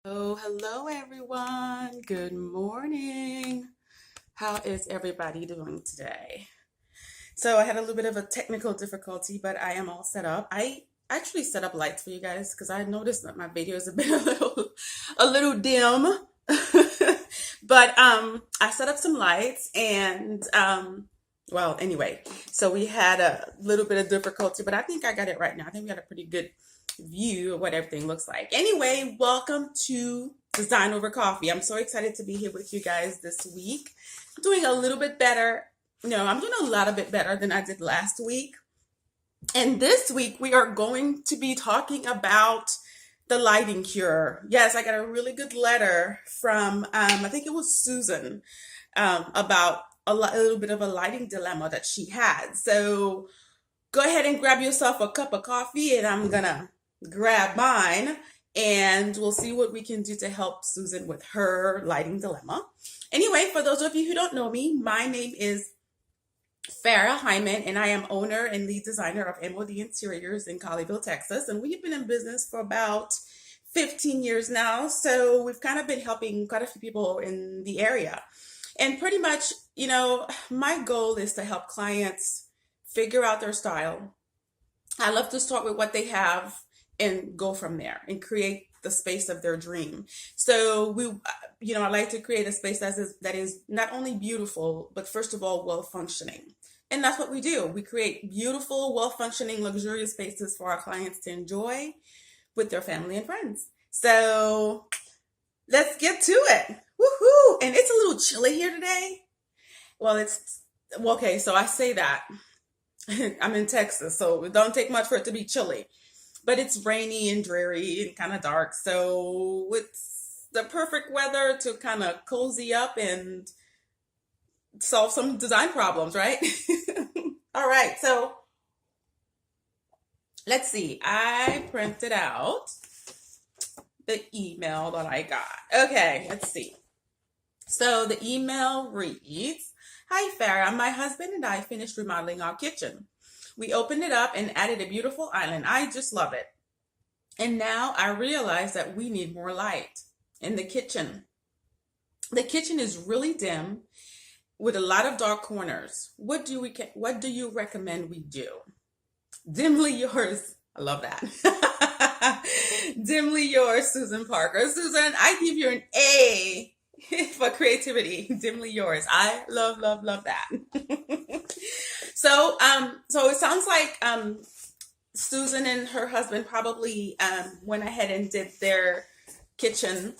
Oh, hello everyone. Good morning. How is everybody doing today? So I had a little bit of a technical difficulty, but I am all set up. I actually set up lights for you guys because I noticed that my videos have been a little dim. But I set up some lights and well, anyway, so we had a little bit of difficulty, but I think I got it right now. I think we got a pretty good view of what everything looks like. Anyway, welcome to Design Over Coffee. I'm so excited to be here with you guys this week. I'm doing a little bit better. No, I'm doing a lot of bit better than I did last week. And this week we are going to be talking about the lighting cure. Yes, I got a really good letter from I think it was Susan about a little bit of a lighting dilemma that she had. So go ahead and grab yourself a cup of coffee, and I'm gonna grab mine, and we'll see what we can do to help Susan with her lighting dilemma. Anyway, for those of you who don't know me, my name is Farrha Hyman, and I am owner and lead designer of MOD Interiors in Colleyville, Texas. And we've been in business for about 15 years now. So we've kind of been helping quite a few people in the area. And pretty much, my goal is to help clients figure out their style. I love to start with what they have and go from there and create the space of their dream. So I like to create a space that is not only beautiful, but first of all, well functioning. And that's what we do. We create beautiful, well functioning, luxurious spaces for our clients to enjoy with their family and friends. So let's get to it. Woohoo! And it's a little chilly here today. Okay, so I say that. I'm in Texas, so it don't take much for it to be chilly. But it's rainy and dreary and kind of dark, so it's the perfect weather to kind of cozy up and solve some design problems, right? All right, so let's see. I printed out the email that I got. Okay, let's see. So the email reads, "Hi Farrah, my husband and I finished remodeling our kitchen. We opened it up and added a beautiful island. I just love it. And now I realize that we need more light in the kitchen. The kitchen is really dim with a lot of dark corners. What do you recommend we do?" Dimly yours. I love that. Dimly yours, Susan Parker. Susan, I give you an A for creativity. Dimly yours. I love, love, love that. So it sounds like Susan and her husband probably went ahead and did their kitchen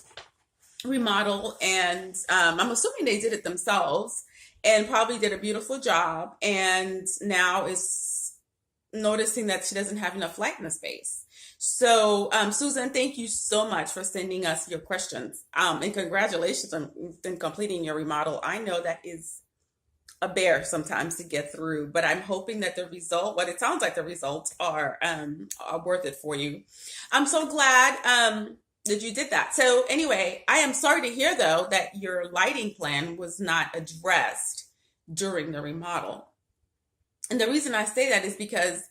remodel, and I'm assuming they did it themselves and probably did a beautiful job, and now is noticing that she doesn't have enough light in the space. So, Susan, thank you so much for sending us your questions. And congratulations on completing your remodel. I know that is a bear sometimes to get through, but I'm hoping that what it sounds like the results are worth it for you. I'm so glad that you did that. So anyway, I am sorry to hear though that your lighting plan was not addressed during the remodel. And the reason I say that is because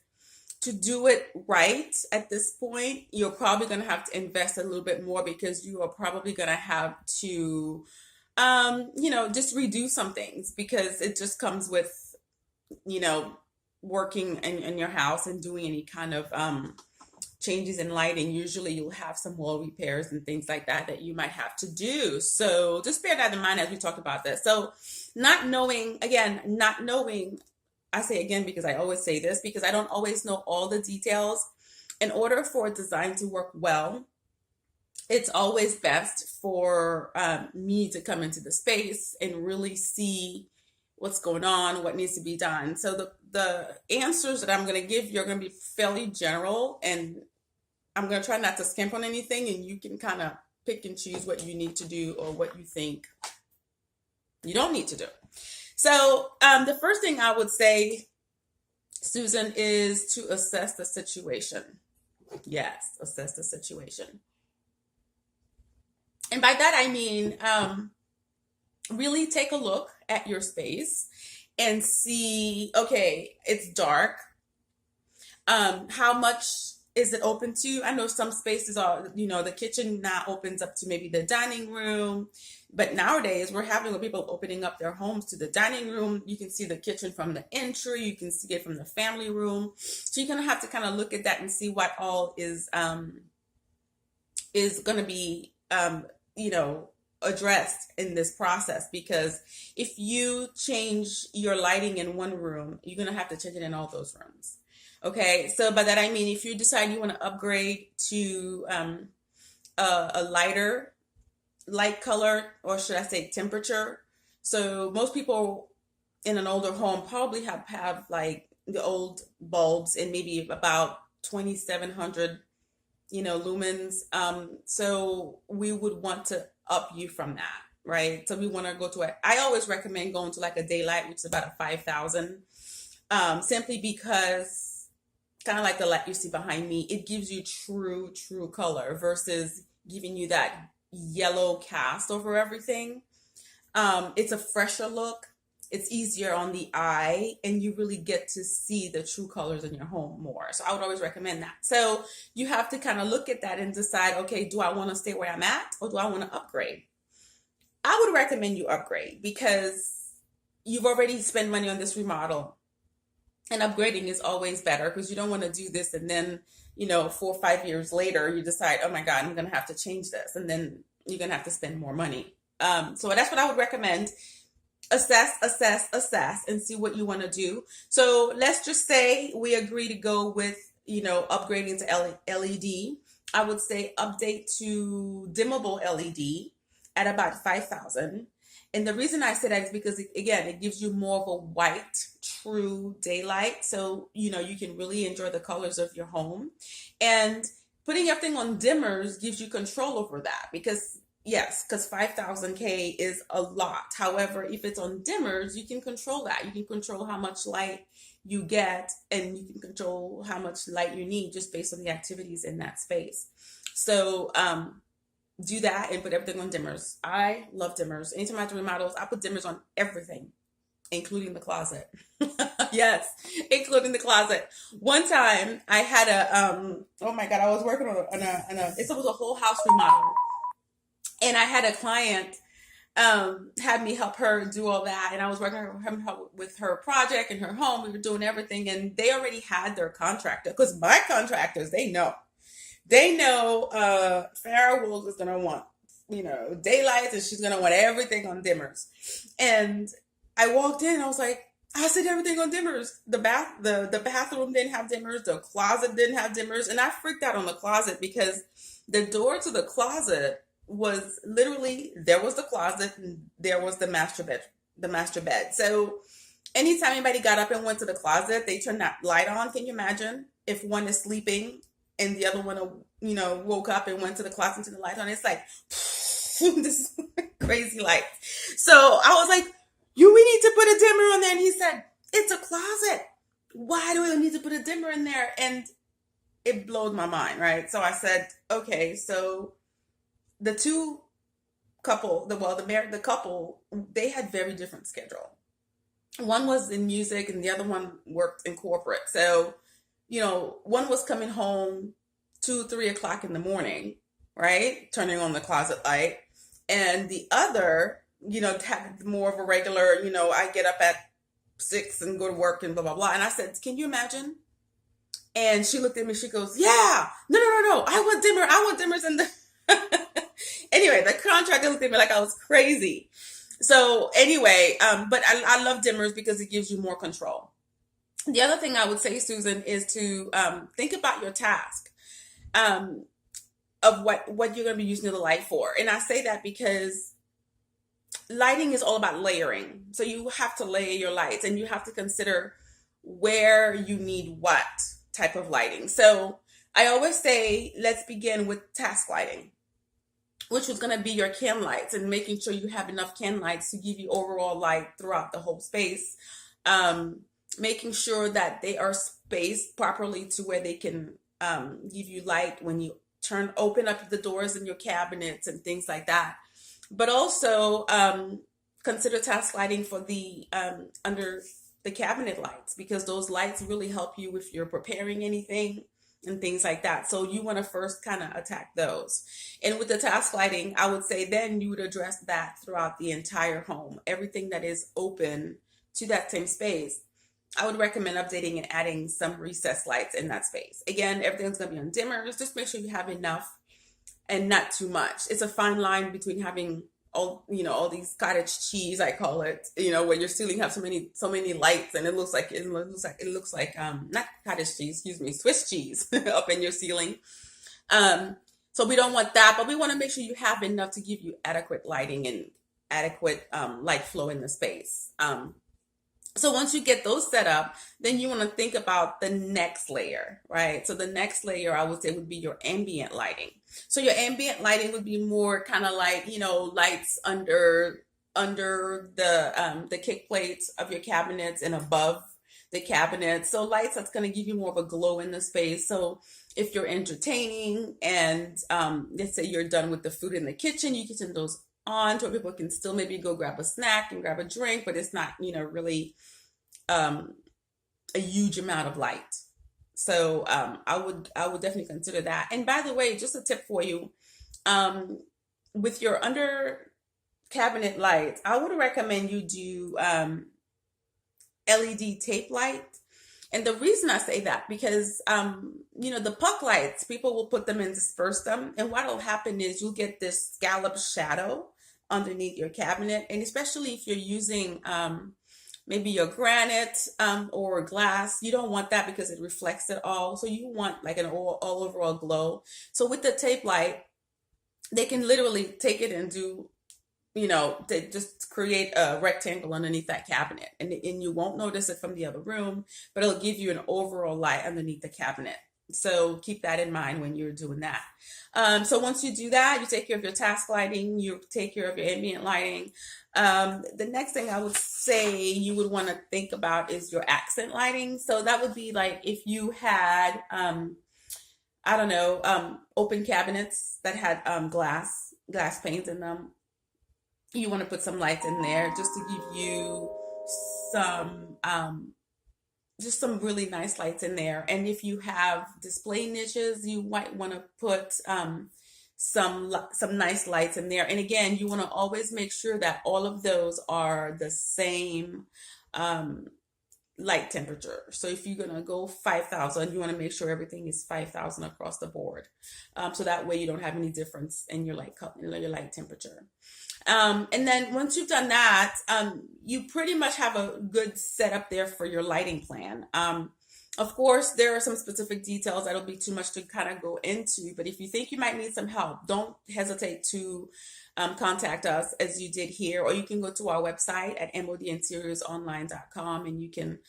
to do it right at this point, you're probably going to have to invest a little bit more because you are probably going to have to, just redo some things because it just comes with, working in your house and doing any kind of changes in lighting. Usually you'll have some wall repairs and things like that you might have to do. So just bear that in mind as we talk about this. So not knowing, I say again because I always say this because I don't always know all the details. In order for a design to work well, it's always best for me to come into the space and really see what's going on, what needs to be done. So the answers that I'm going to give you are going to be fairly general, and I'm going to try not to skimp on anything, and you can kind of pick and choose what you need to do or what you think you don't need to do. So the first thing I would say, Susan, is to assess the situation. Yes, assess the situation. And by that, I mean, really take a look at your space and see, okay, it's dark. How much is it open to? I know some spaces are, the kitchen now opens up to maybe the dining room, but nowadays we're having people opening up their homes to the dining room. You can see the kitchen from the entry, you can see it from the family room. So you're gonna have to kind of look at that and see what all is gonna be addressed in this process, because if you change your lighting in one room, you're going to have to change it in all those rooms. Okay, so by that I mean, if you decide you want to upgrade to a lighter light color, or should I say temperature, so most people in an older home probably have like the old bulbs and maybe about 2700 lumens. So we would want to up you from that, right? So we want to go to I always recommend going to like a daylight, which is about a 5000, simply because kind of like the light you see behind me, it gives you true color versus giving you that yellow cast over everything. It's a fresher look. It's easier on the eye, and you really get to see the true colors in your home more. So I would always recommend that. So you have to kind of look at that and decide, okay, do I want to stay where I'm at, or do I want to upgrade? I would recommend you upgrade, because you've already spent money on this remodel, and upgrading is always better, because you don't want to do this and then 4 or 5 years later you decide, oh my God, I'm going to have to change this, and then you're going to have to spend more money. So that's what I would recommend. Assess, and see what you want to do. So let's just say we agree to go with, upgrading to LED. I would say update to dimmable LED at about 5000. And the reason I say that is because, again, it gives you more of a white, true daylight. So, you can really enjoy the colors of your home. And putting everything on dimmers gives you control over that, because 5,000K is a lot. However, if it's on dimmers, you can control that. You can control how much light you get, and you can control how much light you need just based on the activities in that space. So do that and put everything on dimmers. I love dimmers. Anytime I do remodels, I put dimmers on everything, including the closet. Yes, including the closet. One time I had oh my God, I was working on a it was a whole house remodel. And I had a client had me help her do all that. And I was working with her project in her home. We were doing everything. And they already had their contractor. Because my contractors, they know. Farrha is going to want, daylights. And she's going to want everything on dimmers. And I walked in. I was like, I said everything on dimmers. The bathroom didn't have dimmers. The closet didn't have dimmers. And I freaked out on the closet, because the door to the closet was literally, there was the closet and there was the master bed. So anytime anybody got up and went to the closet, they turned that light on. Can you imagine if one is sleeping and the other one, woke up and went to the closet and turned the light on? It's like, this crazy light. So I was like, we need to put a dimmer on there. And he said, it's a closet. Why do we need to put a dimmer in there? And it blowed my mind, right? So I said, okay, so the couple, they had very different schedule. One was in music and the other one worked in corporate. So, one was coming home 2-3 o'clock in the morning, right? Turning on the closet light. And the other, had more of a regular, I get up at 6 and go to work and blah, blah, blah. And I said, can you imagine? And she looked at me, she goes, yeah, no. I want dimmers in the... Anyway, the contractor looked at me like I was crazy. So anyway, but I love dimmers because it gives you more control. The other thing I would say, Susan, is to think about your task of what you're going to be using the light for. And I say that because lighting is all about layering. So you have to layer your lights, and you have to consider where you need what type of lighting. So I always say, let's begin with task lighting, which was going to be your can lights, and making sure you have enough can lights to give you overall light throughout the whole space. Making sure that they are spaced properly to where they can give you light when you open up the doors in your cabinets and things like that. But also consider task lighting for the under the cabinet lights, because those lights really help you if you're preparing anything. and things like that. So you want to first kind of attack those. And with the task lighting, I would say then you would address that throughout the entire home. Everything that is open to that same space, I would recommend updating and adding some recessed lights in that space. Again, everything's going to be on dimmers. Just make sure you have enough and not too much. It's a fine line between having all these cottage cheese, I call it, where your ceiling have so many lights, and it looks like not cottage cheese, excuse me, Swiss cheese up in your ceiling. So we don't want that, but we want to make sure you have enough to give you adequate lighting and adequate light flow in the space. So once you get those set up, then you want to think about the next layer, right? So the next layer, I would say, would be your ambient lighting. So your ambient lighting would be more kind of like, lights under the kick plates of your cabinets and above the cabinets. So lights that's going to give you more of a glow in the space. So if you're entertaining and let's say you're done with the food in the kitchen, you can turn those on so people can still maybe go grab a snack and grab a drink, but it's not, really a huge amount of light. So I would definitely consider that. And by the way, just a tip for you, with your under cabinet lights, I would recommend you do LED tape light. And the reason I say that, because, the puck lights, people will put them and disperse them. And what will happen is you'll get this scallop shadow underneath your cabinet. And especially if you're using maybe your granite or glass, you don't want that because it reflects it all. So you want like an all overall glow. So with the tape light, they can literally take it and do, they just create a rectangle underneath that cabinet, and you won't notice it from the other room, but it'll give you an overall light underneath the cabinet. So keep that in mind when you're doing that. So once you do that, you take care of your task lighting, you take care of your ambient lighting. The next thing I would say you would want to think about is your accent lighting. So that would be like if you had, open cabinets that had glass panes in them. You want to put some lights in there just to give you some really nice lights in there. And if you have display niches, you might want to put some nice lights in there. And again, you want to always make sure that all of those are the same light temperature. So if you're going to go 5,000, you want to make sure everything is 5,000 across the board. So that way you don't have any difference in your light temperature. And then once you've done that, you pretty much have a good setup there for your lighting plan. Of course, there are some specific details that'll be too much to kind of go into, but if you think you might need some help, don't hesitate to contact us as you did here, or you can go to our website at MODinteriorsonline.com and you can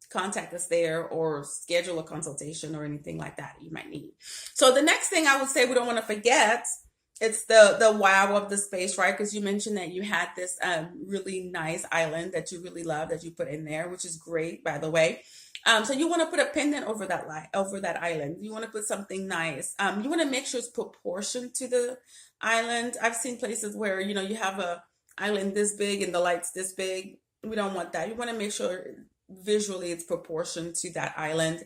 contact us there or schedule a consultation or anything like that you might need. So the next thing I would say we don't want to forget, it's the wow of the space, right? Because you mentioned that you had this really nice island that you really love that you put in there, which is great, by the way. So you want to put a pendant over that island. You want to put something nice. You want to make sure it's proportioned to the island. I've seen places where, you have a island this big and the light's this big. We don't want that. You want to make sure visually it's proportioned to that island.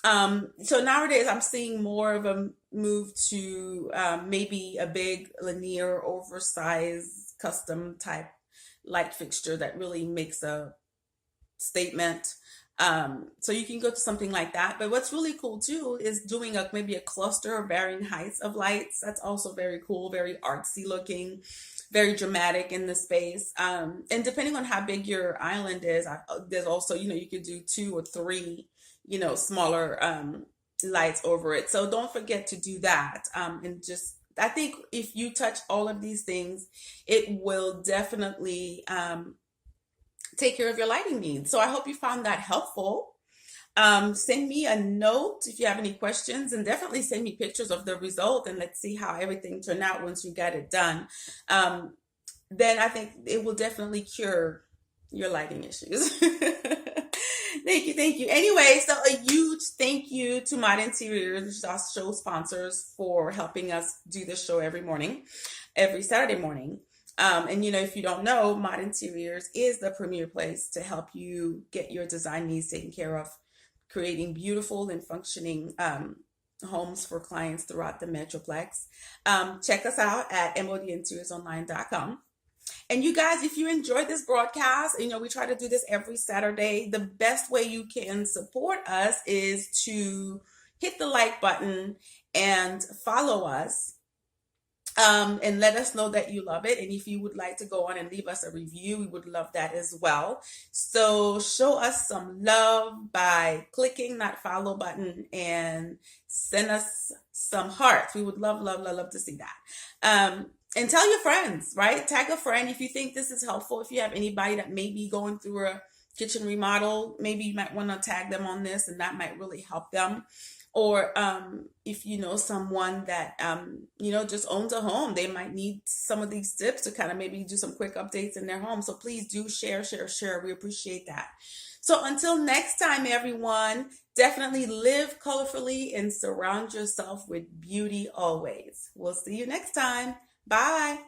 So nowadays I'm seeing more of a move to maybe a big linear oversized custom type light fixture that really makes a statement. So you can go to something like that. But what's really cool too is doing maybe a cluster of varying heights of lights. That's also very cool, very artsy looking, very dramatic in the space. And depending on how big your island is, there's also, you could do 2 or 3, smaller lights over it. So don't forget to do that. And I think if you touch all of these things, it will definitely take care of your lighting needs. So I hope you found that helpful. Send me a note if you have any questions, and definitely send me pictures of the result, and let's see how everything turned out once you got it done. Then I think it will definitely cure your lighting issues. Thank you. Anyway, so a huge thank you to Mod Interiors, which is our show sponsors, for helping us do this show every Saturday morning. And if you don't know, Mod Interiors is the premier place to help you get your design needs taken care of creating beautiful and functioning homes for clients throughout the Metroplex. Check us out at MODinteriorsonline.com. And you guys, if you enjoyed this broadcast, we try to do this every Saturday. The best way you can support us is to hit the like button and follow us. And let us know that you love it. And if you would like to go on and leave us a review, we would love that as well. So show us some love by clicking that follow button and send us some hearts. We would love, love, love, love to see that. And tell your friends, right? Tag a friend if you think this is helpful. If you have anybody that may be going through a kitchen remodel, maybe you might want to tag them on this, and that might really help them. Or if you know someone that, just owns a home, they might need some of these tips to kind of maybe do some quick updates in their home. So please do share. We appreciate that. So until next time, everyone, definitely live colorfully and surround yourself with beauty always. We'll see you next time. Bye.